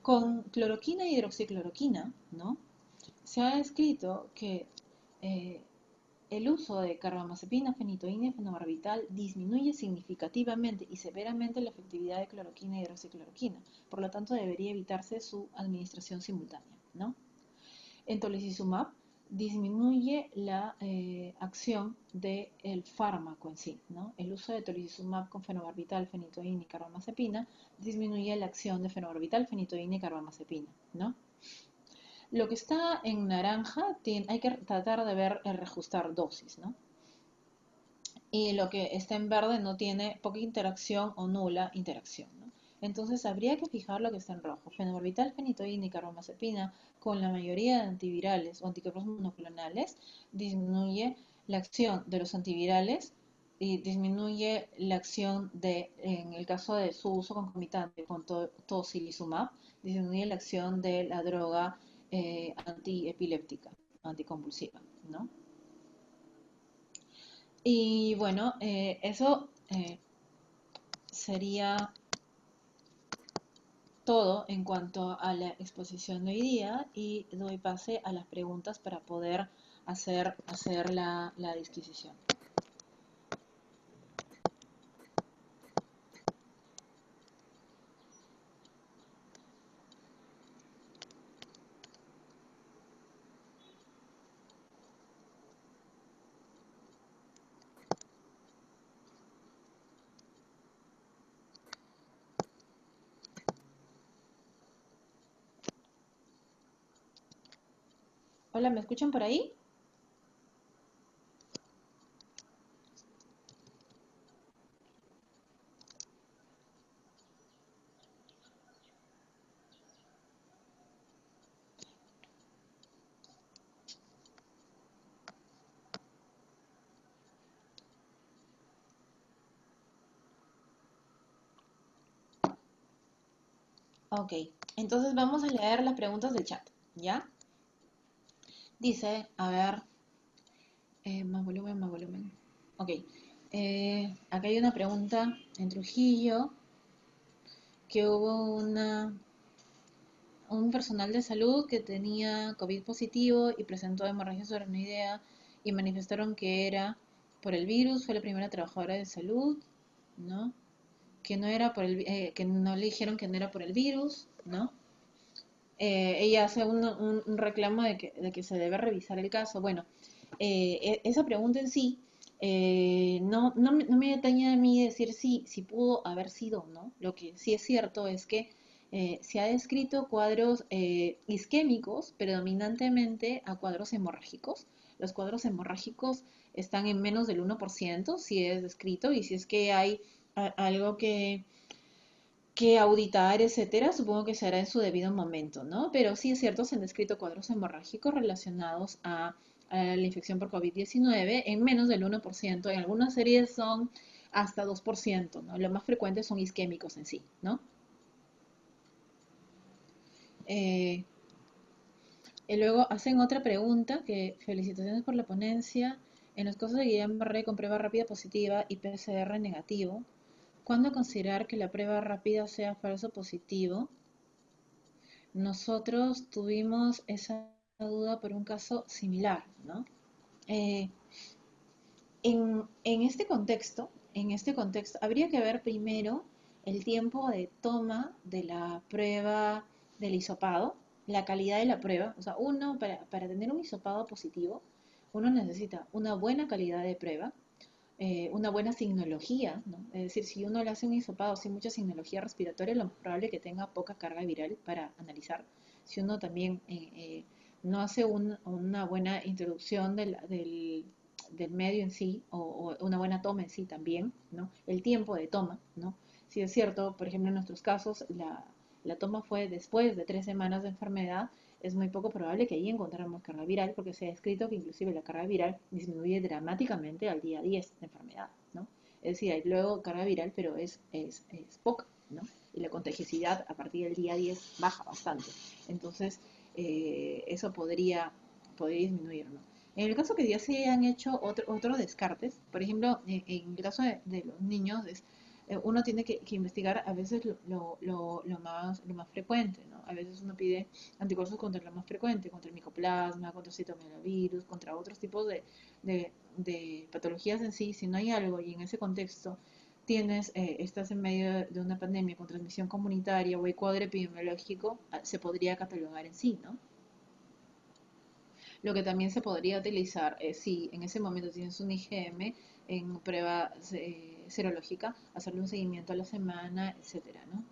Con cloroquina e hidroxicloroquina, ¿no? Se ha escrito que eh, el uso de carbamazepina, fenitoína y fenobarbital disminuye significativamente y severamente la efectividad de cloroquina y hidroxicloroquina. Por lo tanto, debería evitarse su administración simultánea, ¿no? En tolicizumab disminuye la acción del fármaco en sí, ¿no? El uso de tolicizumab con fenobarbital, fenitoína y carbamazepina disminuye la acción de fenobarbital, fenitoína y carbamazepina, ¿no? Lo que está en naranja hay que tratar de ver el reajustar dosis, ¿no? Y lo que está en verde no tiene poca interacción o nula interacción, ¿no? Entonces habría que fijar lo que está en rojo. Fenobarbital, fenitoína y carbamazepina con la mayoría de antivirales o anticuerpos monoclonales disminuye la acción de los antivirales y disminuye la acción de, en el caso de su uso concomitante con tocilizumab, disminuye la acción de la droga antiepiléptica, anticonvulsiva, ¿no? Y bueno, eso sería todo en cuanto a la exposición de hoy día y doy pase a las preguntas para poder hacer la disquisición. Hola, ¿me escuchan por ahí? Ok, entonces vamos a leer las preguntas del chat, ¿ya? Dice, a ver, más volumen, más volumen. Ok, acá hay una pregunta en Trujillo, que hubo un personal de salud que tenía COVID positivo y presentó hemorragia subaracnoidea y manifestaron que era por el virus, fue la primera trabajadora de salud, ¿no? Que no era por que no le dijeron que no era por el virus, ¿no? Ella hace un reclamo de que se debe revisar el caso. Bueno, esa pregunta en sí no me atañe a mí decir si pudo haber sido, ¿no? Lo que sí es cierto es que se ha descrito cuadros isquémicos predominantemente a cuadros hemorrágicos. Los cuadros hemorrágicos están en menos del 1%, si es descrito, y si es que hay algo que auditar, etcétera, supongo que se hará en su debido momento, ¿no? Pero sí es cierto, se han descrito cuadros hemorrágicos relacionados a la infección por COVID-19 en menos del 1%. En algunas series son hasta 2%, ¿no? Lo más frecuente son isquémicos en sí, ¿no? Eh, y luego hacen otra pregunta, que felicitaciones por la ponencia. En los casos de Guillain-Barré con prueba rápida positiva y PCR negativo, ¿cuándo considerar que la prueba rápida sea falso positivo? Nosotros tuvimos esa duda por un caso similar, ¿no? Eh, en este contexto, habría que ver primero el tiempo de toma de la prueba del hisopado, la calidad de la prueba. O sea, para tener un hisopado positivo, uno necesita una buena calidad de prueba, una buena signología, ¿no? Es decir, si uno le hace un hisopado sin mucha signología respiratoria, lo más probable es que tenga poca carga viral para analizar. Si uno también no hace una buena introducción del medio en sí, o una buena toma en sí también, ¿no? El tiempo de toma, ¿no? Si es cierto, por ejemplo, en nuestros casos, la toma fue después de 3 semanas de enfermedad, es muy poco probable que ahí encontremos carga viral, porque se ha descrito que inclusive la carga viral disminuye dramáticamente al día 10 de enfermedad, ¿no? Es decir, hay luego carga viral, pero es poca, ¿no? Y la contagiosidad a partir del día 10 baja bastante. Entonces, eso podría disminuir, ¿no? En el caso que ya se han hecho otros descartes, por ejemplo, en el caso de los niños, uno tiene que investigar a veces lo más frecuente, ¿no? A veces uno pide anticuerpos contra lo más frecuente, contra el micoplasma, contra el citomegalovirus, contra otros tipos de patologías en sí. Si no hay algo y en ese contexto estás en medio de una pandemia con transmisión comunitaria o hay cuadro epidemiológico, se podría catalogar en sí, ¿no? Lo que también se podría utilizar es si en ese momento tienes un IgM en prueba serológica, hacerle un seguimiento a la semana, etcétera, ¿no?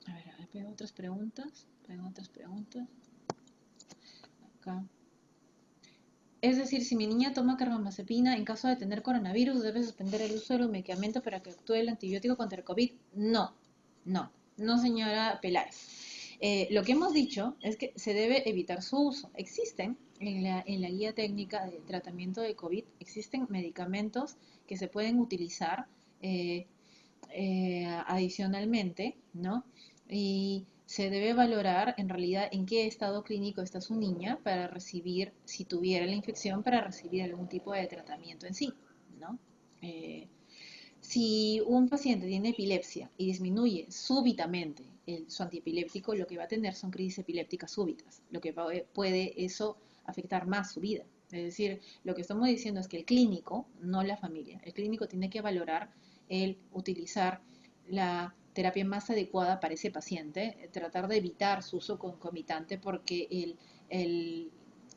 A ver, pego otras preguntas. Acá. Es decir, si mi niña toma carbamazepina, en caso de tener coronavirus, ¿debe suspender el uso del medicamento para que actúe el antibiótico contra el COVID? No, no, señora Peláez. Lo que hemos dicho es que se debe evitar su uso. Existen en la guía técnica de tratamiento de COVID, existen medicamentos que se pueden utilizar eh, adicionalmente, ¿no? Y se debe valorar en realidad en qué estado clínico está su niña para recibir, si tuviera la infección, para recibir algún tipo de tratamiento en sí, ¿no? Si un paciente tiene epilepsia y disminuye súbitamente su antiepiléptico, lo que va a tener son crisis epilépticas súbitas, lo que puede eso afectar más su vida. Es decir, lo que estamos diciendo es que el clínico, no la familia, el clínico tiene que valorar el utilizar la terapia más adecuada para ese paciente, tratar de evitar su uso concomitante porque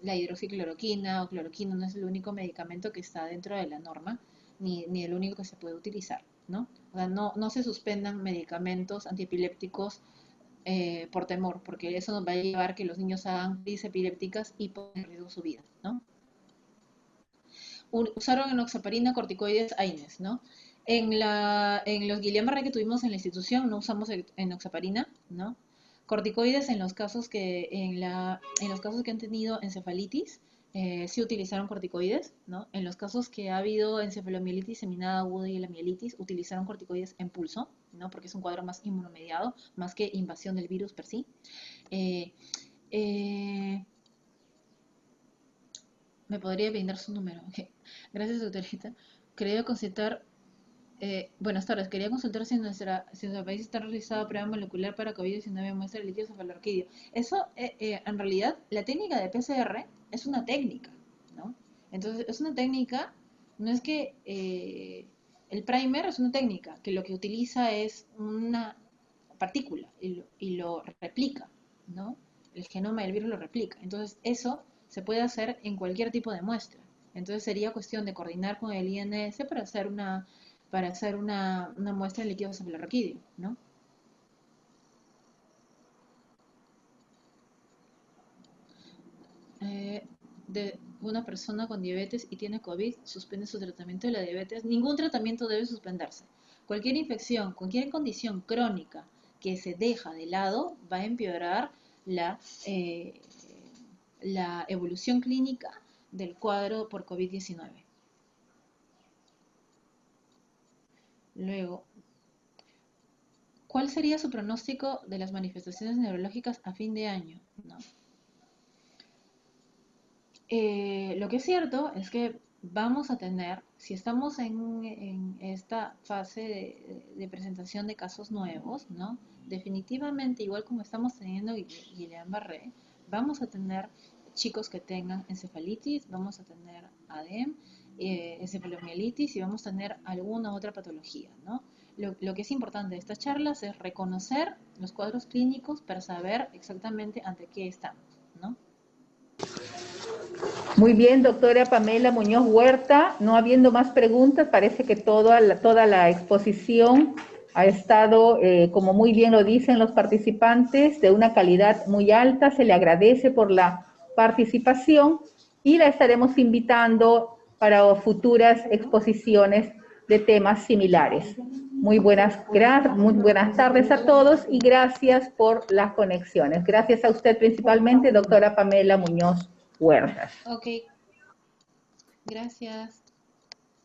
la hidroxicloroquina o cloroquina no es el único medicamento que está dentro de la norma, ni el único que se puede utilizar, ¿no? O sea, no se suspendan medicamentos antiepilépticos por temor, porque eso nos va a llevar a que los niños hagan crisis epilépticas y pongan en riesgo su vida, ¿no? Usaron enoxaparina, corticoides, AINES, ¿no? En los Guillain-Barré que tuvimos en la institución no usamos enoxaparina, ¿no? Corticoides en los casos que han tenido encefalitis, sí utilizaron corticoides, ¿no? En los casos que ha habido encefalomielitis seminada aguda y la mielitis, utilizaron corticoides en pulso, ¿no? Porque es un cuadro más inmunomediado, más que invasión del virus per sí. Eh, eh, ¿Me podría brindar su número? Okay. Gracias, doctorita. Quería consultar, buenas tardes, quería consultar si nuestro país está realizado prueba molecular para COVID-19 muestra el líquido cefalorraquídeo. Eso, en realidad, la técnica de PCR es una técnica, ¿no? Entonces, es una técnica, no es que el primer es una técnica, que lo que utiliza es una partícula y lo replica, ¿no? El genoma del virus lo replica. Entonces, eso se puede hacer en cualquier tipo de muestra. Entonces, sería cuestión de coordinar con el INS para hacer una muestra de líquido cefalorraquídeo, ¿no? De una persona con diabetes y tiene COVID, suspende su tratamiento de la diabetes. Ningún tratamiento debe suspenderse. Cualquier infección, cualquier condición crónica que se deja de lado va a empeorar eh, la evolución clínica del cuadro por COVID-19. Luego, ¿cuál sería su pronóstico de las manifestaciones neurológicas a fin de año? ¿No? Lo que es cierto es que vamos a tener, si estamos en esta fase de presentación de casos nuevos, ¿no? Definitivamente, igual como estamos teniendo Guillain-Barré, vamos a tener chicos que tengan encefalitis, vamos a tener ADEM, encefalomielitis y vamos a tener alguna otra patología, ¿no? Lo que es importante de estas charlas es reconocer los cuadros clínicos para saber exactamente ante qué estamos, ¿no? Muy bien, doctora Pamela Muñoz Huerta. No habiendo más preguntas, parece que toda la exposición ha estado, como muy bien lo dicen los participantes, de una calidad muy alta. Se le agradece por la participación y la estaremos invitando para futuras exposiciones de temas similares. Muy buenas tardes a todos y gracias por las conexiones. Gracias a usted principalmente, doctora Pamela Muñoz Huertas. Ok, gracias.